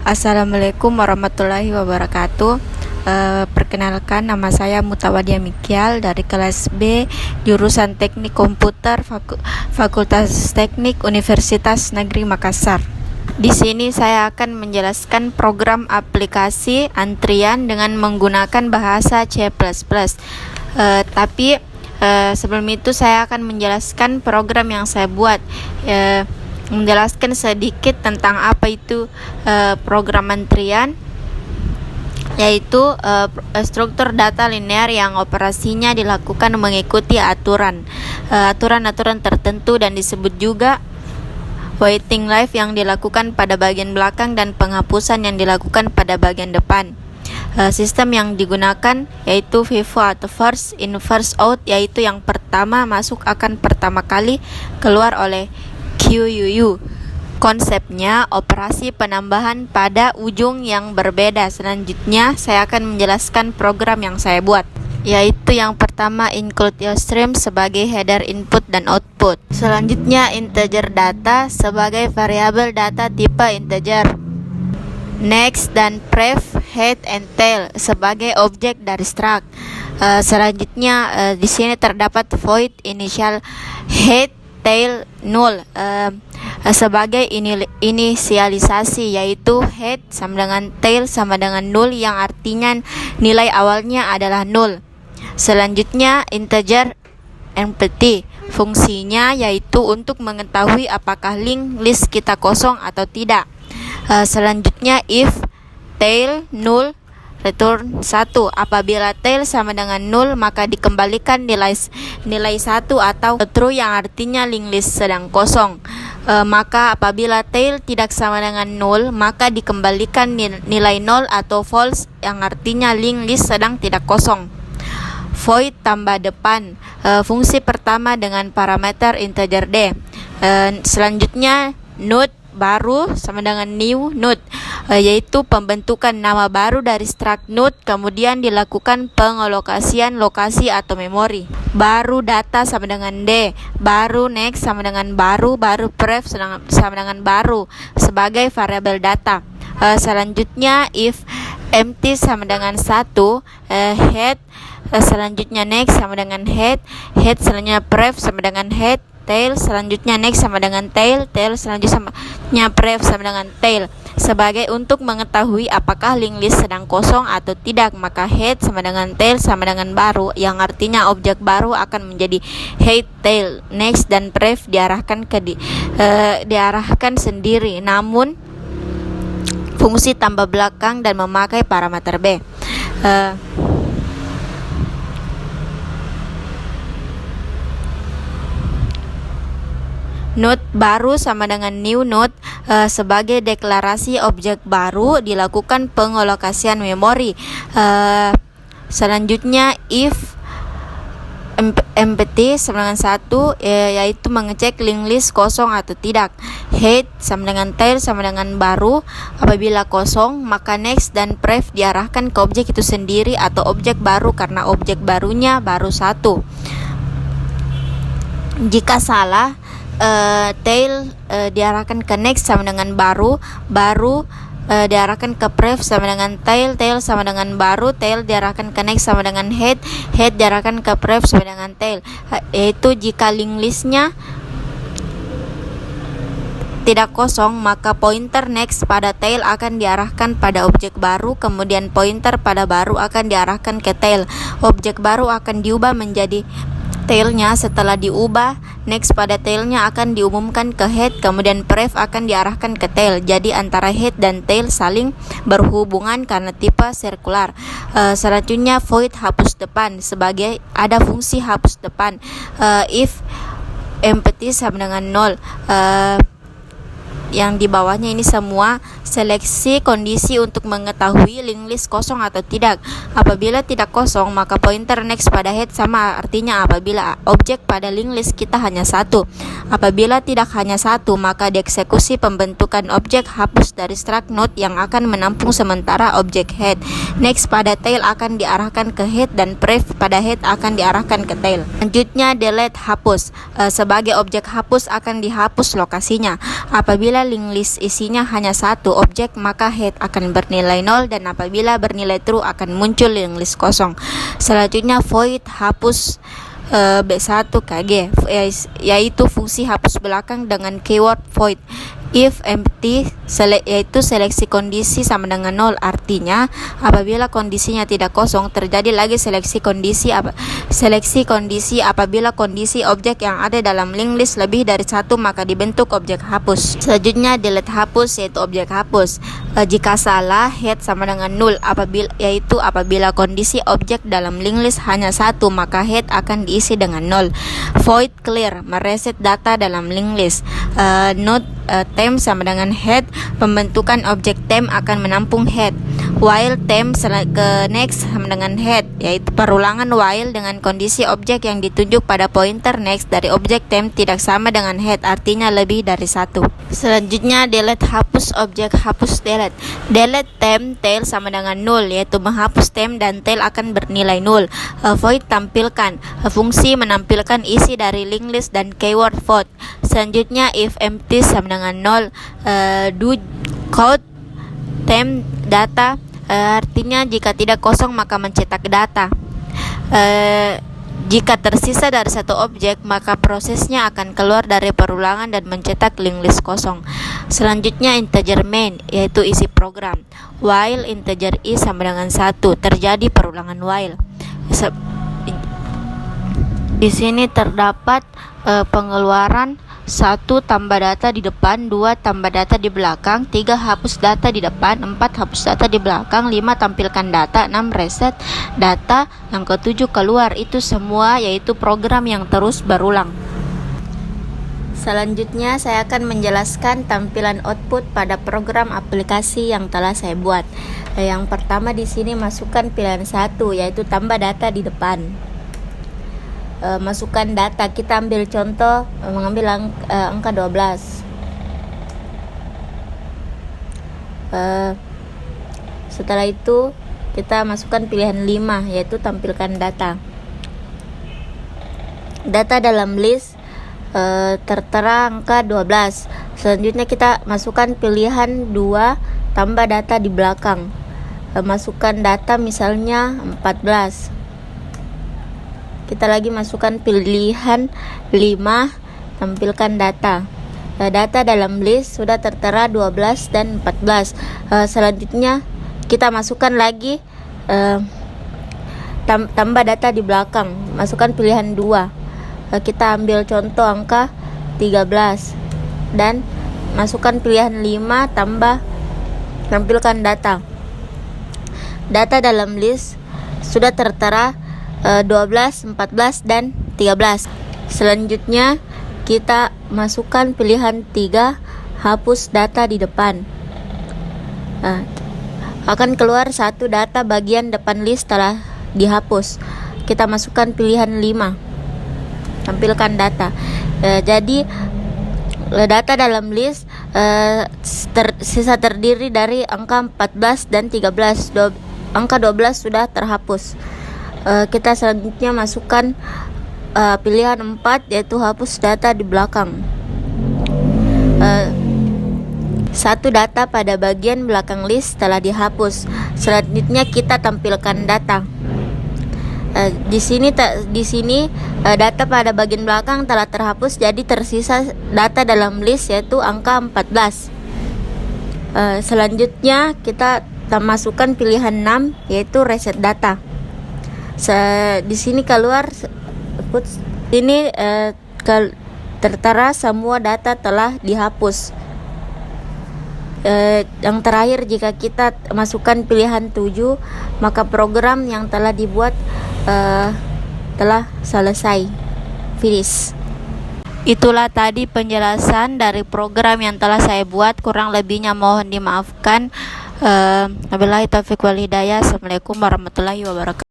Assalamualaikum warahmatullahi wabarakatuh. Perkenalkan, nama saya Mutawadia Mikial dari kelas B jurusan Teknik Komputer Fakultas Teknik Universitas Negeri Makassar. Di sini saya akan menjelaskan program aplikasi antrian dengan menggunakan bahasa C++. Tapi sebelum itu saya akan menjelaskan program yang saya buat. Menjelaskan sedikit tentang apa itu program antrian, yaitu struktur data linear yang operasinya dilakukan mengikuti aturan-aturan tertentu, dan disebut juga waiting live yang dilakukan pada bagian belakang dan penghapusan yang dilakukan pada bagian depan. Sistem yang digunakan yaitu FIFO atau first in first out, yaitu yang pertama masuk akan pertama kali keluar oleh QUU. Konsepnya operasi penambahan pada ujung yang berbeda. Selanjutnya saya akan menjelaskan program yang saya buat, yaitu yang pertama include stream sebagai header input dan output. Selanjutnya integer data sebagai variabel data tipe integer. Next dan pref head and tail sebagai objek dari struct. Selanjutnya di sini terdapat void initial head tail null sebagai inisialisasi, yaitu head sama dengan tail sama dengan null, yang artinya nilai awalnya adalah null. Selanjutnya integer empty, fungsinya yaitu untuk mengetahui apakah link list kita kosong atau tidak. Selanjutnya if tail null return 1. Apabila tail sama dengan 0, maka dikembalikan nilai 1 atau true, yang artinya link list sedang kosong. Maka apabila tail tidak sama dengan 0, maka dikembalikan nilai 0 atau false, yang artinya link list sedang tidak kosong. Void tambah depan, fungsi pertama dengan parameter integer d. Selanjutnya node baru sama dengan new node, yaitu pembentukan nama baru dari struct node, kemudian dilakukan pengalokasian lokasi atau memori. Baru data sama dengan D, baru next sama dengan baru pref sama dengan baru sebagai variabel data. Selanjutnya if empty sama dengan 1, head, selanjutnya next sama dengan head, selanjutnya pref sama dengan head, tail, selanjutnya next sama dengan tail, selanjutnya pref sama dengan tail. Sebagai untuk mengetahui apakah link list sedang kosong atau tidak, maka head sama dengan tail sama dengan baru, yang artinya objek baru akan menjadi head, tail, next, dan pref diarahkan sendiri, namun fungsi tambah belakang dan memakai parameter B. Node baru sama dengan new node, sebagai deklarasi objek baru dilakukan pengalokasian memori. Selanjutnya if empty sama dengan 1, yaitu mengecek link list kosong atau tidak. Head sama dengan tail sama dengan baru, apabila kosong maka next dan pref diarahkan ke objek itu sendiri atau objek baru karena objek barunya baru 1. Jika salah, tail diarahkan ke next sama dengan baru diarahkan ke pref sama dengan tail sama dengan baru, tail diarahkan ke next sama dengan head diarahkan ke pref sama dengan tail. Yaitu jika link listnya tidak kosong, maka pointer next pada tail akan diarahkan pada objek baru, kemudian pointer pada baru akan diarahkan ke tail. Objek baru akan diubah menjadi tailnya. Setelah diubah, next pada tailnya akan diumumkan ke head, kemudian pref akan diarahkan ke tail. Jadi antara head dan tail saling berhubungan karena tipe sirkular. Selanjutnya void hapus depan, sebagai ada fungsi hapus depan. If empty sama dengan 0, yang di bawahnya ini semua seleksi kondisi untuk mengetahui link list kosong atau tidak. Apabila tidak kosong, maka pointer next pada head sama, artinya apabila objek pada link list kita hanya 1. Apabila tidak hanya 1, maka dieksekusi pembentukan objek hapus dari struct node yang akan menampung sementara objek head. Next pada tail akan diarahkan ke head dan pref pada head akan diarahkan ke tail. Selanjutnya delete hapus, sebagai objek hapus akan dihapus lokasinya. Apabila apabila link list isinya hanya satu objek, maka head akan bernilai 0, dan apabila bernilai true akan muncul link list kosong. Selanjutnya void hapus B1 KG, yaitu fungsi hapus belakang dengan keyword void. If empty, yaitu seleksi kondisi sama dengan 0, artinya apabila kondisinya tidak kosong, terjadi lagi seleksi kondisi apabila kondisi objek yang ada dalam link list lebih dari satu, maka dibentuk objek hapus. Selanjutnya delete hapus, yaitu objek hapus. Jika salah, head sama dengan 0, apabila kondisi objek dalam link list hanya satu, maka head akan diisi dengan 0. Void clear, mereset data dalam link list. Note temp sama dengan head, pembentukan objek temp akan menampung head. While temp ke next sama dengan head, yaitu perulangan while dengan kondisi objek yang ditunjuk pada pointer next dari objek temp tidak sama dengan head, artinya lebih dari satu. Selanjutnya delete hapus, objek hapus delete. Delete temp tail sama dengan 0, yaitu menghapus temp dan tail akan bernilai 0. Void tampilkan, fungsi menampilkan isi dari link list dan keyword void. Selanjutnya if empty sama dengan 0, do code temp data, artinya jika tidak kosong maka mencetak data. Jika tersisa dari satu objek, maka prosesnya akan keluar dari perulangan dan mencetak link list kosong. Selanjutnya integer main, yaitu isi program. While integer i sama dengan 1, terjadi perulangan while. Di sini terdapat pengeluaran 1 tambah data di depan, 2 tambah data di belakang, 3 hapus data di depan, 4 hapus data di belakang, 5 tampilkan data, 6 reset data, yang ke-7 keluar. Itu semua yaitu program yang terus berulang. Selanjutnya saya akan menjelaskan tampilan output pada program aplikasi yang telah saya buat. Yang pertama di sini masukkan pilihan 1, yaitu tambah data di depan. Masukkan data, kita ambil contoh mengambil angka 12. Setelah itu kita masukkan pilihan 5, yaitu tampilkan data. Data dalam list tertera angka 12. Selanjutnya kita masukkan pilihan 2, tambah data di belakang. Masukkan data misalnya 14. Kita lagi masukkan pilihan 5, tampilkan data. Data dalam list sudah tertera 12 dan 14. Selanjutnya kita masukkan lagi tambah data di belakang. Masukkan pilihan 2. Kita ambil contoh angka 13 dan masukkan pilihan 5, tampilkan data. Data dalam list sudah tertera 12, 14, dan 13. Selanjutnya kita masukkan pilihan 3, hapus data di depan. Akan keluar satu data bagian depan list telah dihapus. Kita masukkan pilihan 5, tampilkan data. Jadi data dalam list sisa terdiri dari angka 14 dan 13. Angka 12 sudah terhapus. Kita selanjutnya masukkan pilihan 4, yaitu hapus data di belakang. Satu data pada bagian belakang list telah dihapus. Selanjutnya kita tampilkan data. Di sini data pada bagian belakang telah terhapus, jadi tersisa data dalam list yaitu angka 14. Selanjutnya kita masukkan pilihan 6, yaitu reset data. Di sini keluar ini tertera semua data telah dihapus. Yang terakhir, jika kita masukkan pilihan 7, maka program yang telah dibuat telah selesai, finish. Itulah tadi penjelasan dari program yang telah saya buat. Kurang lebihnya mohon dimaafkan. Wabillahi taufiq wal hidayah. Assalamualaikum warahmatullahi wabarakatuh.